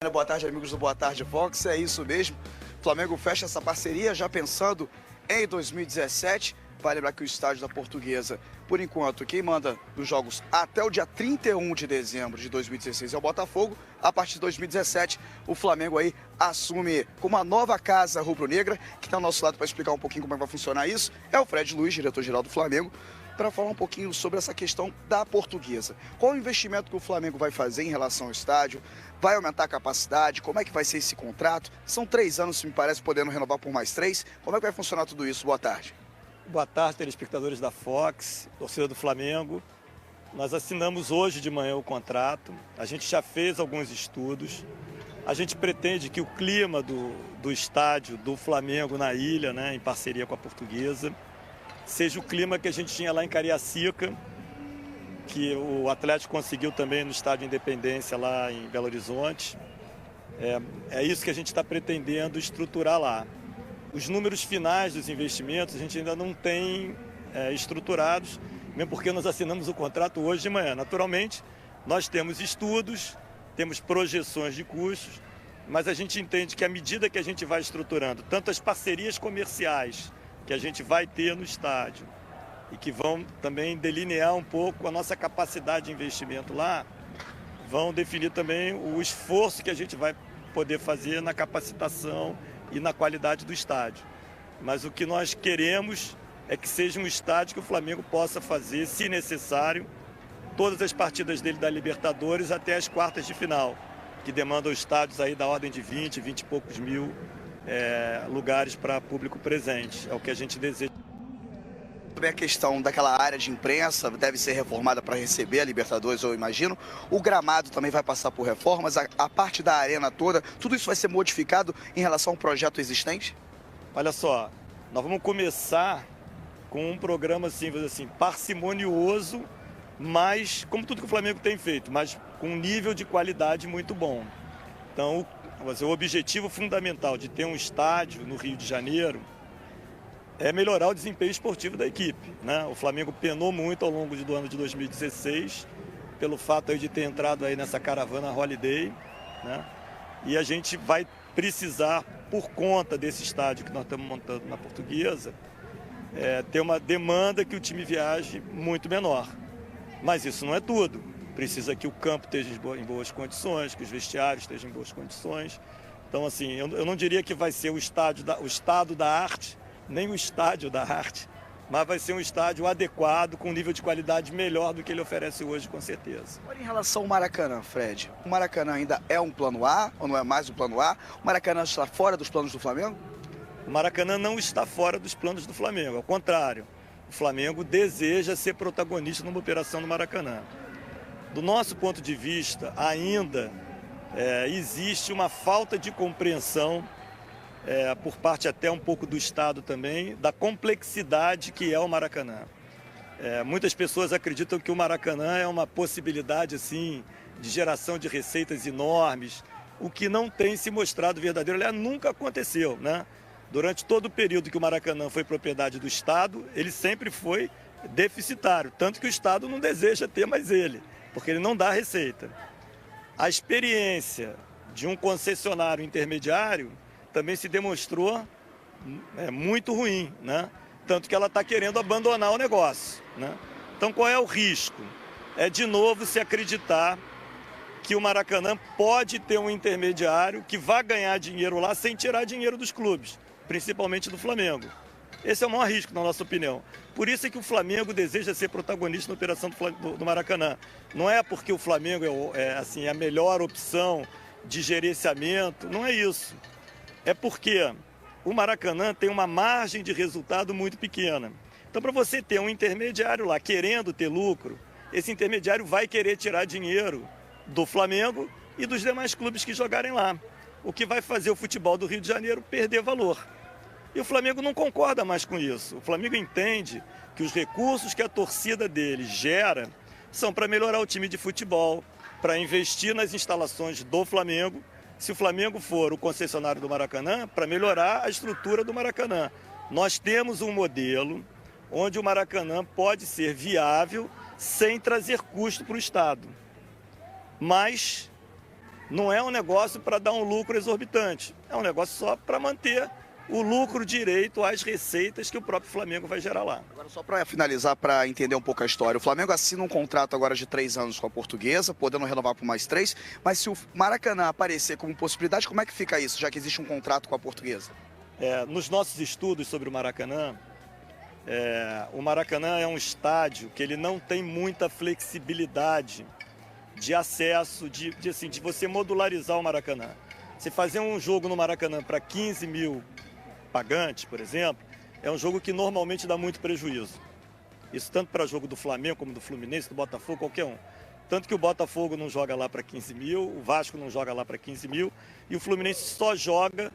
Boa tarde, amigos do Boa Tarde Fox, é isso mesmo. O Flamengo fecha essa parceria já pensando em 2017. Vale lembrar que o estádio da Portuguesa, por enquanto, quem manda os jogos até o dia 31 de dezembro de 2016 é o Botafogo. A partir de 2017, o Flamengo aí assume com uma nova casa rubro-negra, que está ao nosso lado para explicar um pouquinho como é que vai funcionar isso. É o Fred Luiz, diretor-geral do Flamengo, para falar um pouquinho sobre essa questão da Portuguesa. Qual o investimento que o Flamengo vai fazer em relação ao estádio? Vai aumentar a capacidade? Como é que vai ser esse contrato? São 3 anos, me parece, podendo renovar por mais 3. Como é que vai funcionar tudo isso? Boa tarde. Boa tarde, telespectadores da Fox, torcida do Flamengo. Nós assinamos hoje de manhã o contrato, a gente já fez alguns estudos. A gente pretende que o clima do estádio do Flamengo na ilha, né, em parceria com a Portuguesa, seja o clima que a gente tinha lá em Cariacica, que o Atlético conseguiu também no estádio Independência lá em Belo Horizonte. É isso que a gente está pretendendo estruturar lá. Os números finais dos investimentos a gente ainda não tem estruturados, mesmo porque nós assinamos o contrato hoje de manhã. Naturalmente, nós temos estudos, temos projeções de custos, mas a gente entende que à medida que a gente vai estruturando, tanto as parcerias comerciais que a gente vai ter no estádio e que vão também delinear um pouco a nossa capacidade de investimento lá, vão definir também o esforço que a gente vai poder fazer na capacitação e na qualidade do estádio. Mas o que nós queremos é que seja um estádio que o Flamengo possa fazer, se necessário, todas as partidas dele da Libertadores até as quartas de final, que demandam estádios aí da ordem de 20 e poucos mil lugares para público presente. É o que a gente deseja. Também a questão daquela área de imprensa deve ser reformada para receber a Libertadores, eu imagino. O gramado também vai passar por reformas, a parte da arena toda, tudo isso vai ser modificado em relação ao projeto existente? Olha só, nós vamos começar com um programa assim, vamos dizer assim, parcimonioso, mas como tudo que o Flamengo tem feito, mas com um nível de qualidade muito bom. Então, o objetivo fundamental de ter um estádio no Rio de Janeiro é melhorar o desempenho esportivo da equipe, né? O Flamengo penou muito ao longo do ano de 2016 pelo fato aí de ter entrado aí nessa caravana Holiday, né? E a gente vai precisar, por conta desse estádio que nós estamos montando na Portuguesa, ter uma demanda que o time viaje muito menor. Mas isso não é tudo. Precisa que o campo esteja em boas condições, que os vestiários estejam em boas condições. Então, assim, eu não diria que vai ser o estado da arte, nem o estádio da arte, mas vai ser um estádio adequado, com um nível de qualidade melhor do que ele oferece hoje, com certeza. Agora, em relação ao Maracanã, Fred, o Maracanã ainda é um plano A, ou não é mais um plano A? O Maracanã está fora dos planos do Flamengo? O Maracanã não está fora dos planos do Flamengo, ao contrário, o Flamengo deseja ser protagonista numa operação no Maracanã. Do nosso ponto de vista, ainda existe uma falta de compreensão por parte até um pouco do Estado também, da complexidade que é o Maracanã. Muitas pessoas acreditam que o Maracanã é uma possibilidade assim, de geração de receitas enormes, o que não tem se mostrado verdadeiro. Aliás, nunca aconteceu, né? Durante todo o período que o Maracanã foi propriedade do Estado, ele sempre foi deficitário, tanto que o Estado não deseja ter mais ele, porque ele não dá receita. A experiência de um concessionário intermediário também se demonstrou muito ruim, né? Tanto que ela está querendo abandonar o negócio, né? Então, qual é o risco? É, de novo, se acreditar que o Maracanã pode ter um intermediário que vai ganhar dinheiro lá sem tirar dinheiro dos clubes, principalmente do Flamengo. Esse é o maior risco, na nossa opinião. Por isso é que o Flamengo deseja ser protagonista na operação do Maracanã. Não é porque o Flamengo é a melhor opção de gerenciamento, não é isso. É porque o Maracanã tem uma margem de resultado muito pequena. Então, para você ter um intermediário lá querendo ter lucro, esse intermediário vai querer tirar dinheiro do Flamengo e dos demais clubes que jogarem lá. O que vai fazer o futebol do Rio de Janeiro perder valor. E o Flamengo não concorda mais com isso. O Flamengo entende que os recursos que a torcida dele gera são para melhorar o time de futebol, para investir nas instalações do Flamengo. Se o Flamengo for o concessionário do Maracanã, para melhorar a estrutura do Maracanã. Nós temos um modelo onde o Maracanã pode ser viável sem trazer custo para o Estado. Mas não é um negócio para dar um lucro exorbitante, é um negócio só para manter o lucro direito às receitas que o próprio Flamengo vai gerar lá. Agora, só para finalizar, para entender um pouco a história, o Flamengo assina um contrato agora de 3 anos com a Portuguesa, podendo renovar por mais 3, mas se o Maracanã aparecer como possibilidade, como é que fica isso, já que existe um contrato com a Portuguesa? Nos nossos estudos sobre o Maracanã é um estádio que ele não tem muita flexibilidade de acesso, de você modularizar o Maracanã. Se fazer um jogo no Maracanã para 15 mil pagantes, por exemplo, é um jogo que normalmente dá muito prejuízo. Isso tanto para jogo do Flamengo como do Fluminense, do Botafogo, qualquer um. Tanto que o Botafogo não joga lá para 15 mil, o Vasco não joga lá para 15 mil e o Fluminense só joga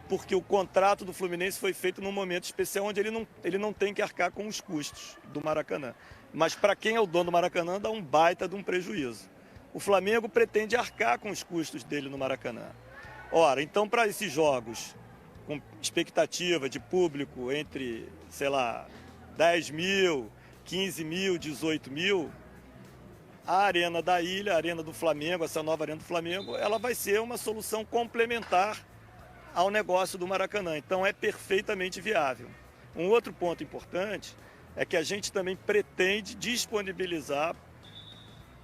porque o contrato do Fluminense foi feito num momento especial onde ele não tem que arcar com os custos do Maracanã. Mas para quem é o dono do Maracanã, dá um baita de um prejuízo. O Flamengo pretende arcar com os custos dele no Maracanã. Ora, então para esses jogos com expectativa de público entre, 10 mil, 15 mil, 18 mil, a Arena da Ilha, a Arena do Flamengo, essa nova Arena do Flamengo, ela vai ser uma solução complementar ao negócio do Maracanã. Então é perfeitamente viável. Um outro ponto importante é que a gente também pretende disponibilizar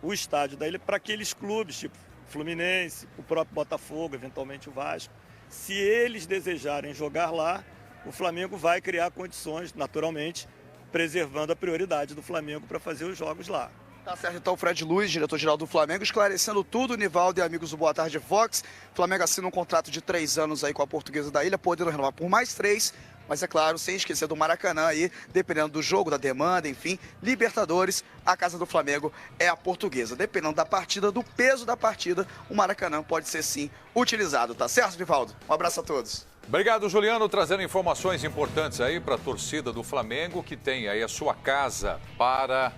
o estádio da Ilha para aqueles clubes, tipo Fluminense, o próprio Botafogo, eventualmente o Vasco. Se eles desejarem jogar lá, o Flamengo vai criar condições, naturalmente, preservando a prioridade do Flamengo para fazer os jogos lá. Tá certo, então, Fred Luiz, diretor-geral do Flamengo, esclarecendo tudo. Nivaldo e amigos do Boa Tarde Fox. O Flamengo assina um contrato de 3 anos aí com a Portuguesa da Ilha, podendo renovar por mais 3. Mas é claro, sem esquecer do Maracanã aí, dependendo do jogo, da demanda, enfim, Libertadores, a casa do Flamengo é a Portuguesa. Dependendo da partida, do peso da partida, o Maracanã pode ser sim utilizado, tá certo, Nivaldo? Um abraço a todos. Obrigado, Juliano, trazendo informações importantes aí para a torcida do Flamengo, que tem aí a sua casa para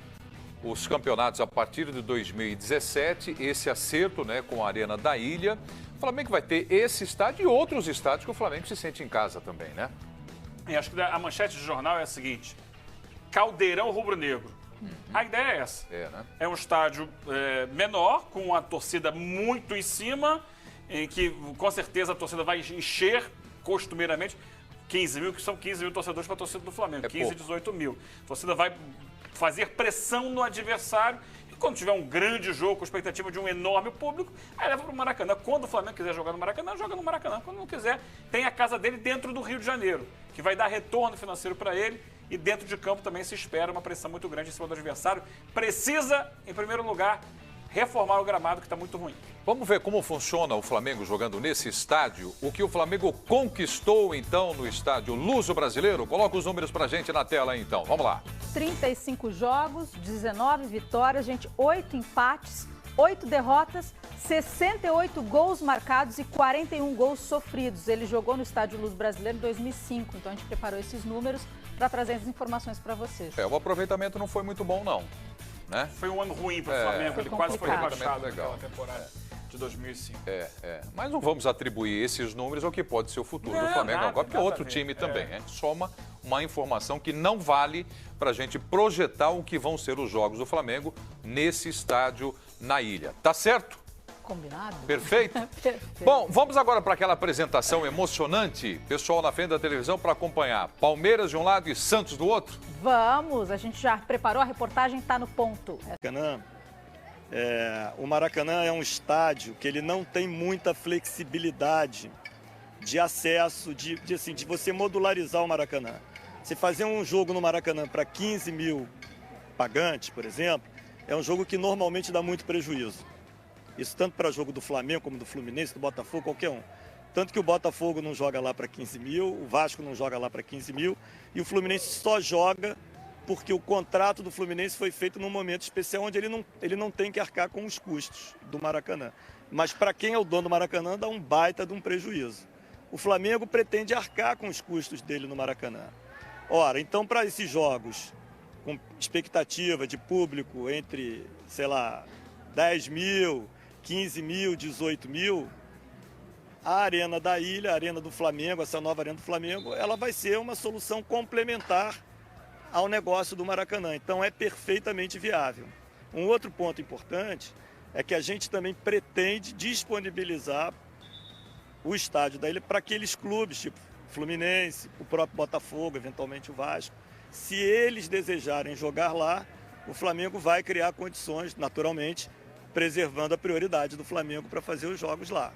os campeonatos a partir de 2017, esse acerto, né, com a Arena da Ilha. O Flamengo vai ter esse estádio e outros estádios que o Flamengo se sente em casa também, né? E acho que a manchete do jornal é a seguinte: Caldeirão Rubro-Negro. A ideia é essa. Né? É um estádio menor, com a torcida muito em cima, em que com certeza a torcida vai encher costumeiramente 15 mil, que são 15 mil torcedores para a torcida do Flamengo, 15, 18 mil. A torcida vai fazer pressão no adversário e quando tiver um grande jogo com expectativa de um enorme público, aí leva para o Maracanã. Quando o Flamengo quiser jogar no Maracanã, joga no Maracanã. Quando não quiser, tem a casa dele dentro do Rio de Janeiro, que vai dar retorno financeiro para ele e dentro de campo também se espera uma pressão muito grande em cima do adversário. Precisa, em primeiro lugar, reformar o gramado, que está muito ruim. Vamos ver como funciona o Flamengo jogando nesse estádio. O que o Flamengo conquistou, então, no estádio Luso-Brasileiro. Coloca os números pra gente na tela, então. Vamos lá. 35 jogos, 19 vitórias, 8 empates, 8 derrotas, 68 gols marcados e 41 gols sofridos. Ele jogou no estádio Luso-Brasileiro em 2005, então a gente preparou esses números para trazer as informações para vocês. O aproveitamento não foi muito bom, não. Né? Foi um ano ruim para o Flamengo, ele quase foi rebaixado naquela temporada de 2005. Mas não vamos atribuir esses números ao que pode ser o futuro do Flamengo agora, porque é outro time também. A gente soma uma informação que não vale para a gente projetar o que vão ser os jogos do Flamengo nesse estádio na Ilha. Tá certo? Combinado? Perfeito? Perfeito. Bom, vamos agora para aquela apresentação emocionante. Pessoal na frente da televisão para acompanhar Palmeiras de um lado e Santos do outro. Vamos, a gente já preparou, a reportagem está no ponto. O Maracanã é um estádio que ele não tem muita flexibilidade de acesso, de você modularizar o Maracanã. Se fazer um jogo no Maracanã para 15 mil pagantes, por exemplo, é um jogo que normalmente dá muito prejuízo. Isso tanto para jogo do Flamengo como do Fluminense, do Botafogo, qualquer um. Tanto que o Botafogo não joga lá para 15 mil, o Vasco não joga lá para 15 mil e o Fluminense só joga porque o contrato do Fluminense foi feito num momento especial onde ele não tem que arcar com os custos do Maracanã. Mas para quem é o dono do Maracanã, dá um baita de um prejuízo. O Flamengo pretende arcar com os custos dele no Maracanã. Ora, então para esses jogos com expectativa de público entre, 10 mil, 15 mil, 18 mil, a Arena da Ilha, a Arena do Flamengo, essa nova Arena do Flamengo, ela vai ser uma solução complementar ao negócio do Maracanã. Então é perfeitamente viável. Um outro ponto importante é que a gente também pretende disponibilizar o estádio da Ilha para aqueles clubes, tipo Fluminense, o próprio Botafogo, eventualmente o Vasco. Se eles desejarem jogar lá, o Flamengo vai criar condições, naturalmente, preservando a prioridade do Flamengo para fazer os jogos lá.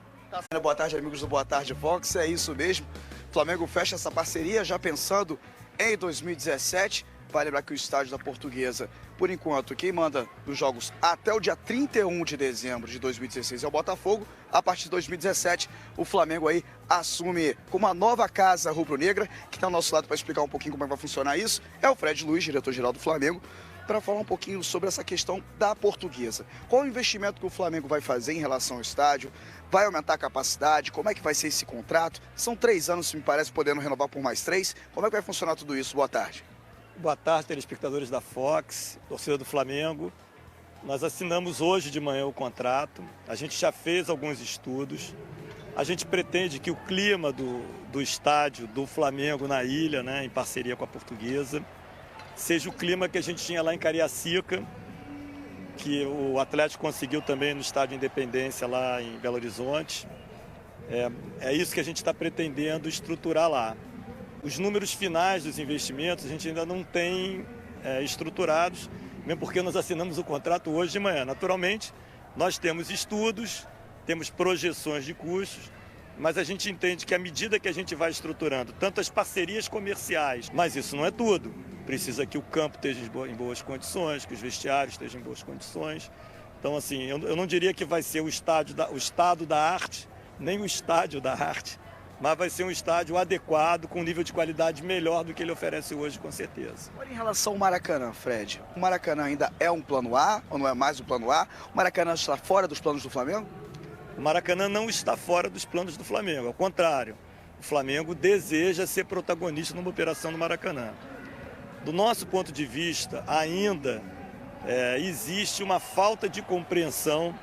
Boa tarde, amigos do Boa Tarde Vox, é isso mesmo. O Flamengo fecha essa parceria já pensando em 2017. Vale lembrar que o estádio da Portuguesa, por enquanto, quem manda nos jogos até o dia 31 de dezembro de 2016 é o Botafogo. A partir de 2017, o Flamengo aí assume com uma nova casa rubro-negra, que está ao nosso lado para explicar um pouquinho como é que vai funcionar isso. É o Fred Luiz, diretor-geral do Flamengo, para falar um pouquinho sobre essa questão da Portuguesa. Qual o investimento que o Flamengo vai fazer em relação ao estádio? Vai aumentar a capacidade? Como é que vai ser esse contrato? São 3 anos, me parece, podendo renovar por mais 3. Como é que vai funcionar tudo isso? Boa tarde. Boa tarde, telespectadores da Fox, torcida do Flamengo. Nós assinamos hoje de manhã o contrato, a gente já fez alguns estudos. A gente pretende que o clima do estádio do Flamengo na ilha, né, em parceria com a Portuguesa, seja o clima que a gente tinha lá em Cariacica, que o Atlético conseguiu também no estádio Independência lá em Belo Horizonte. É isso que a gente está pretendendo estruturar lá. Os números finais dos investimentos a gente ainda não tem estruturados, mesmo porque nós assinamos o contrato hoje de manhã. Naturalmente, nós temos estudos, temos projeções de custos, mas a gente entende que à medida que a gente vai estruturando tanto as parcerias comerciais, mas isso não é tudo. Precisa que o campo esteja em boas condições, que os vestiários estejam em boas condições. Então, assim, eu não diria que vai ser o estado da arte, nem o estádio da arte, mas vai ser um estádio adequado, com um nível de qualidade melhor do que ele oferece hoje, com certeza. Agora, em relação ao Maracanã, Fred, o Maracanã ainda é um plano A, ou não é mais um plano A? O Maracanã está fora dos planos do Flamengo? O Maracanã não está fora dos planos do Flamengo, ao contrário. O Flamengo deseja ser protagonista numa operação no Maracanã. Do nosso ponto de vista, ainda existe uma falta de compreensão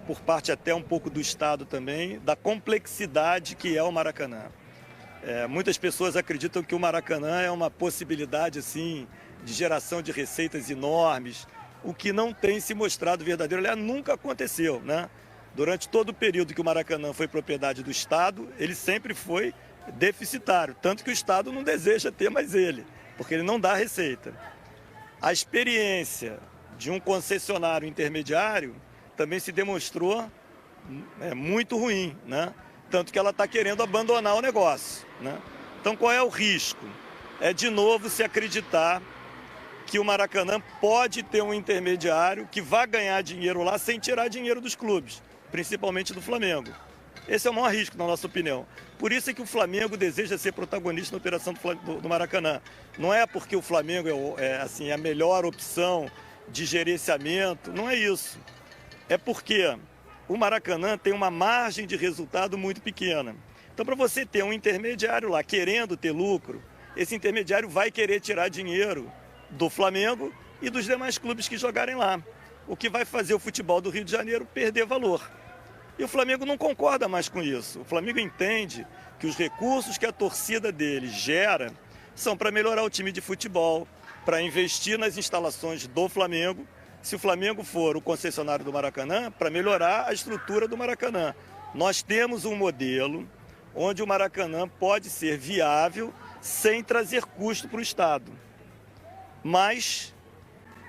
por parte até um pouco do Estado também, da complexidade que é o Maracanã. Muitas pessoas acreditam que o Maracanã é uma possibilidade assim, de geração de receitas enormes, o que não tem se mostrado verdadeiro. Aliás, nunca aconteceu, né? Durante todo o período que o Maracanã foi propriedade do Estado, ele sempre foi deficitário, tanto que o Estado não deseja ter mais ele, porque ele não dá receita. A experiência de um concessionário intermediário também se demonstrou muito ruim, né? Tanto que ela está querendo abandonar o negócio, né? Então, qual é o risco? É, de novo, se acreditar que o Maracanã pode ter um intermediário que vai ganhar dinheiro lá sem tirar dinheiro dos clubes, principalmente do Flamengo. Esse é o maior risco, na nossa opinião. Por isso é que o Flamengo deseja ser protagonista na operação do Maracanã. Não é porque o Flamengo é a melhor opção de gerenciamento, não é isso. É porque o Maracanã tem uma margem de resultado muito pequena. Então, para você ter um intermediário lá querendo ter lucro, esse intermediário vai querer tirar dinheiro do Flamengo e dos demais clubes que jogarem lá, o que vai fazer o futebol do Rio de Janeiro perder valor. E o Flamengo não concorda mais com isso. O Flamengo entende que os recursos que a torcida dele gera são para melhorar o time de futebol, para investir nas instalações do Flamengo. Se o Flamengo for o concessionário do Maracanã, para melhorar a estrutura do Maracanã. Nós temos um modelo onde o Maracanã pode ser viável sem trazer custo para o Estado. Mas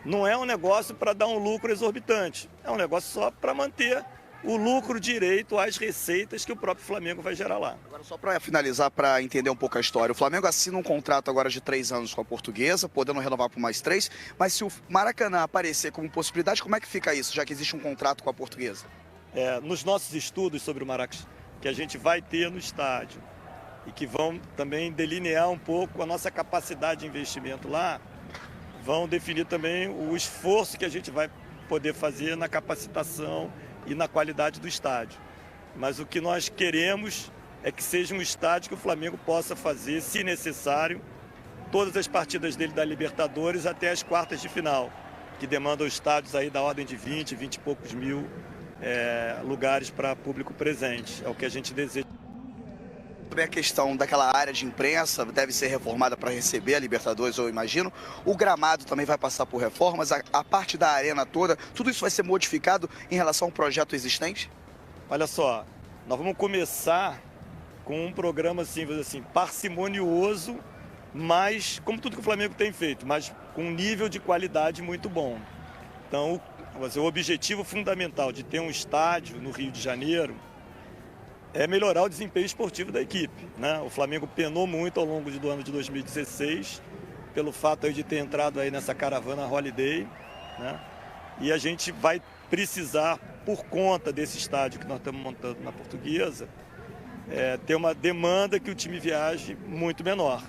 não é um negócio para dar um lucro exorbitante. É um negócio só para manter o lucro direito às receitas que o próprio Flamengo vai gerar lá. Agora, só para finalizar, para entender um pouco a história, o Flamengo assina um contrato agora de 3 anos com a Portuguesa, podendo renovar por mais 3, mas se o Maracanã aparecer como possibilidade, como é que fica isso, já que existe um contrato com a Portuguesa? Nos nossos estudos sobre o Maracanã, que a gente vai ter no estádio e que vão também delinear um pouco a nossa capacidade de investimento lá, vão definir também o esforço que a gente vai poder fazer na capacitação e na qualidade do estádio. Mas o que nós queremos é que seja um estádio que o Flamengo possa fazer, se necessário, todas as partidas dele da Libertadores até as quartas de final, que demandam estádios aí da ordem de 20 e poucos mil lugares para público presente. É o que a gente deseja. também a questão daquela área de imprensa, deve ser reformada para receber a Libertadores, eu imagino. O gramado também vai passar por reformas, a parte da arena toda, tudo isso vai ser modificado em relação ao projeto existente? Olha só, nós vamos começar com um programa assim, vamos dizer assim, parcimonioso, mas como tudo que o Flamengo tem feito, mas com um nível de qualidade muito bom. Então, o objetivo fundamental de ter um estádio no Rio de Janeiro é melhorar o desempenho esportivo da equipe, né? O Flamengo penou muito ao longo do ano de 2016, pelo fato aí de ter entrado aí nessa caravana Holiday, né? E a gente vai precisar, por conta desse estádio que nós estamos montando na Portuguesa, ter uma demanda que o time viaje muito menor.